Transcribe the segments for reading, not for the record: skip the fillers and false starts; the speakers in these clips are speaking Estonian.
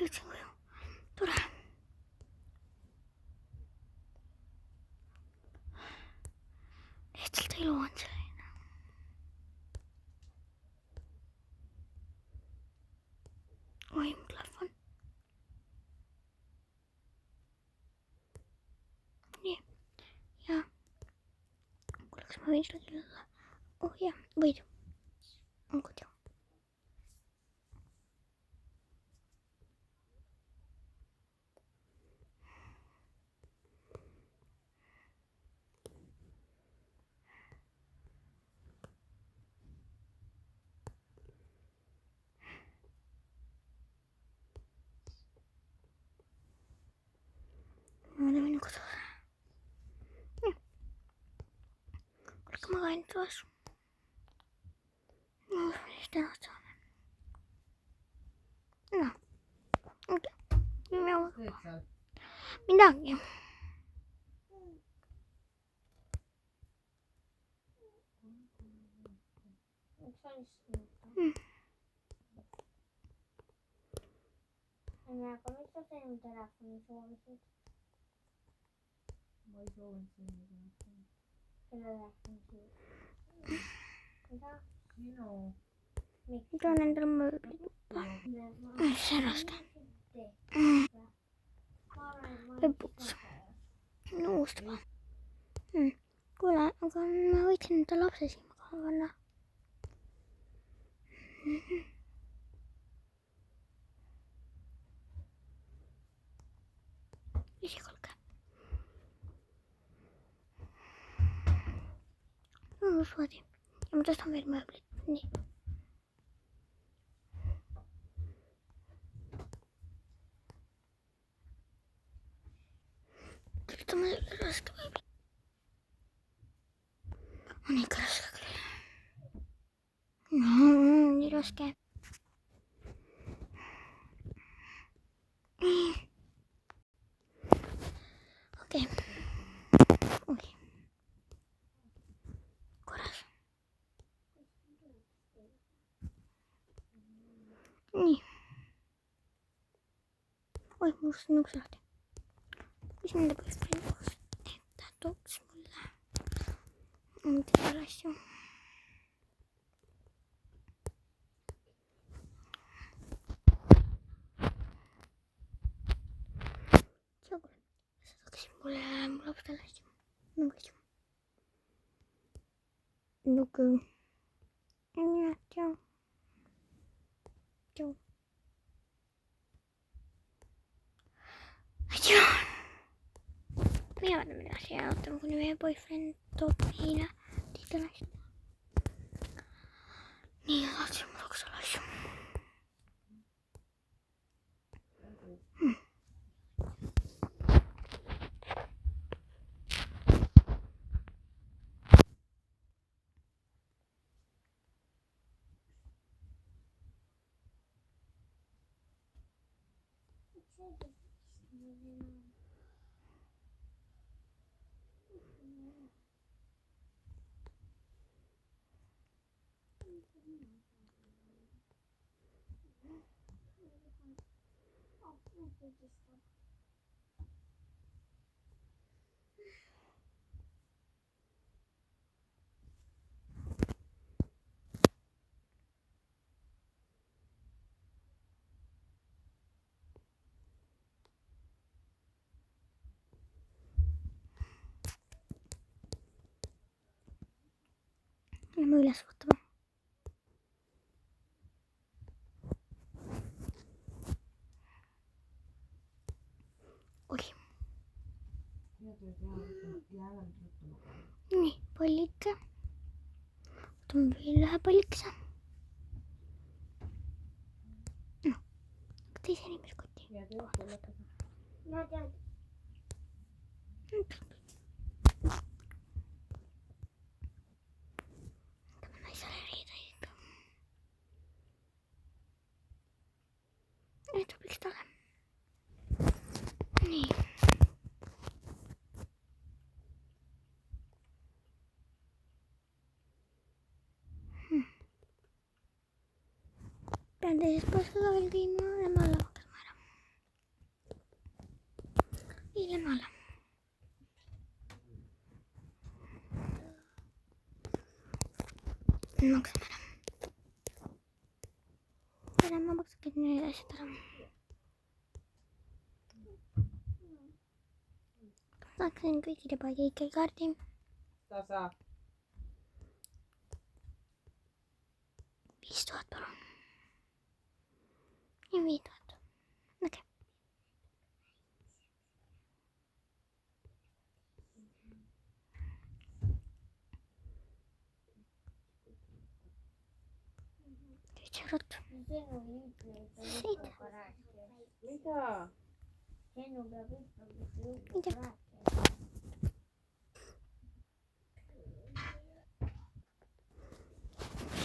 jõudsin koju. Tore. Lihtsalt elu on selline. Oi, mu telefon. Nii. Ja. Kuuleks ma võin sulle külla. Oh jah, võid. On kodu. Ma olen minu kodus. Kuulge, ma käin toas. No, mis täna saame? No, okei. Midagi. Aga mis sa sinu telefoni soovisid? Ma ei soovinud sinu telefoni. Kelle telefoni soovisid? Mida? Sinu. Mida on endal mööblituppa? See on raske. Lõpuks. Nõustama. Kuule, aga ma võtsin enda lapse siin maha panna. Isi kuulge. Usvadi. Ja ma tõstan veel mööblit. Nii. Tõstame selle raske mööblit. On ikka raske küll. Nii raske. Okei. Korras. Nii. Oi, mul on uks lahti. Mis nende boyfriend koos, et ta tooks mulle midagi asju. Sa tooksid mulle mu lapsele asju. Nugu. Ja, tšau. Tšau. Tšau. Mina vaatan midagi ja ootan, kuni meie boyfriend toob meile teistele asju. Nii, tahtsin mu lapsele asju. Lähme üles vaatama. Oi. Nii, pallike. Võtame veel ühe pallikese. No, teise nimeskoti. Ja tead. Hakkame naisele riideid. Nüüd sobiks talle. Nii. Pean teisest poolest ka veel käima ja ma alla hakkas ära. hiljem alla. Maksame ära. Tere, ma maksangi need asjad ära. Maksan kõigile paigikaardi. Tasa. 5000 palun. Ja 5000. Okei. Eurot. Mitä? Mitä?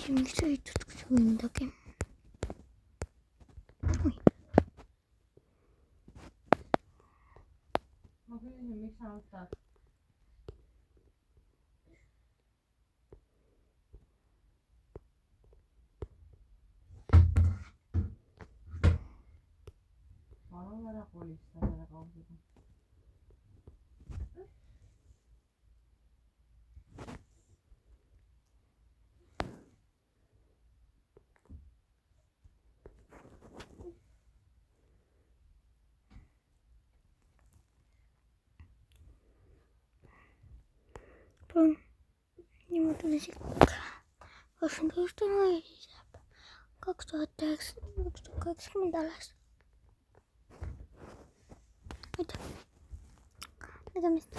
Miks sa ütled, kui sa või midagi? Oi. Ma küsisin, miks sa ostad? Palun ära kolista selle kausiga. Palun. Niimoodi on sikk. 26 jaanuari siis jääb 2080 alles. Aitäh. Nägemist.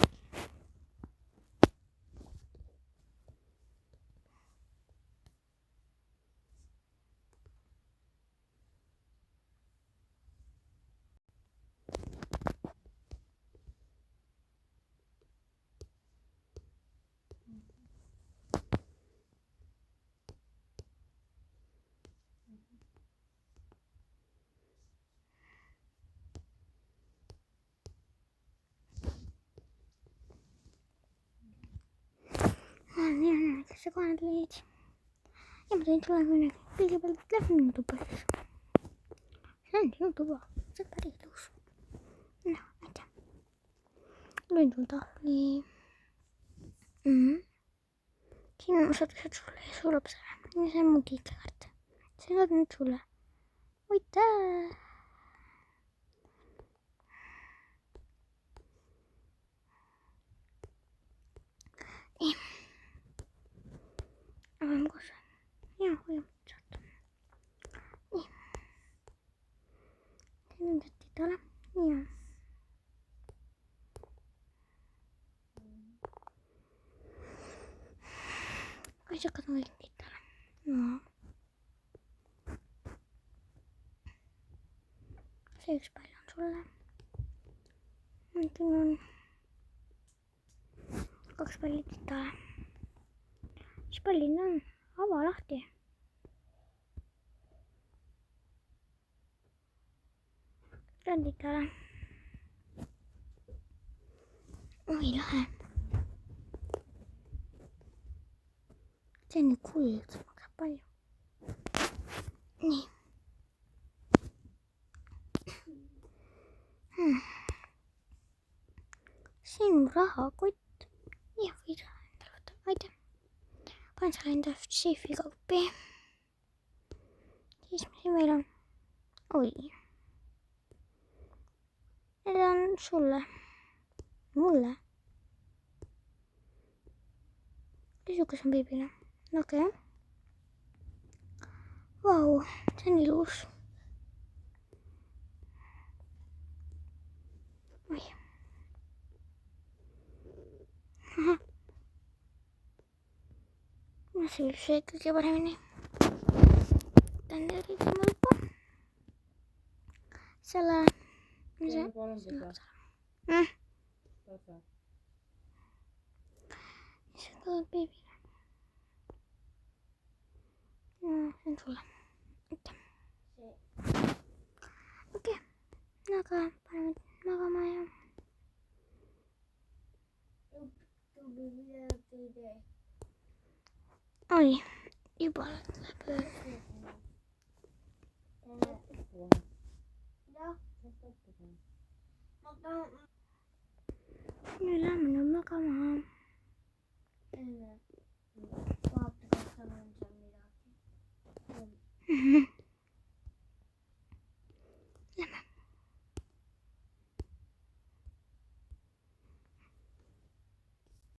Nii, kes sa kohale tulid? Ja ma tõin sulle midagi. Kõigepealt lähen minu tuba siis. See on sinu tuba. See on päris ilus. Noh, aitäh. Lõin sul tahvli. Siin on osad sulle ja sul lõpus ära. Ja see on mu kiikekaart. See on nüüd sulle. Aitäh. Nii. Oleme koos. Jaa, hoiame saata. Nii. See on nüüd titale. Jaa. Asjakad on kõik titale. Jaa. See üks pall on sulle. Siin on 2 palli titale. Mis pallid on? Ava lahti. See on titale. Oi, lahe. See on nüüd kuld, see maksab palju. Nii. Sinu rahakott. Jah, võid raha endale võtta. Aitäh. Panen selle enda seifi kaupi. Siis mis siin veel on? Oi. Need on sulle. Mulle. Niisugune on beebile. Okei. Vau, see on ilus. Oi. See võib see kõige paremini. Tän eriti mõlpa. Selle... See on 300. Tasa. See on beebile. See on sulle. Aitäh. Okei. Aga paneme magama ja... Oi, juba läheb ööle. Minä menen makaamaan. Evet. Bu hafta kaçtan önce Miraç.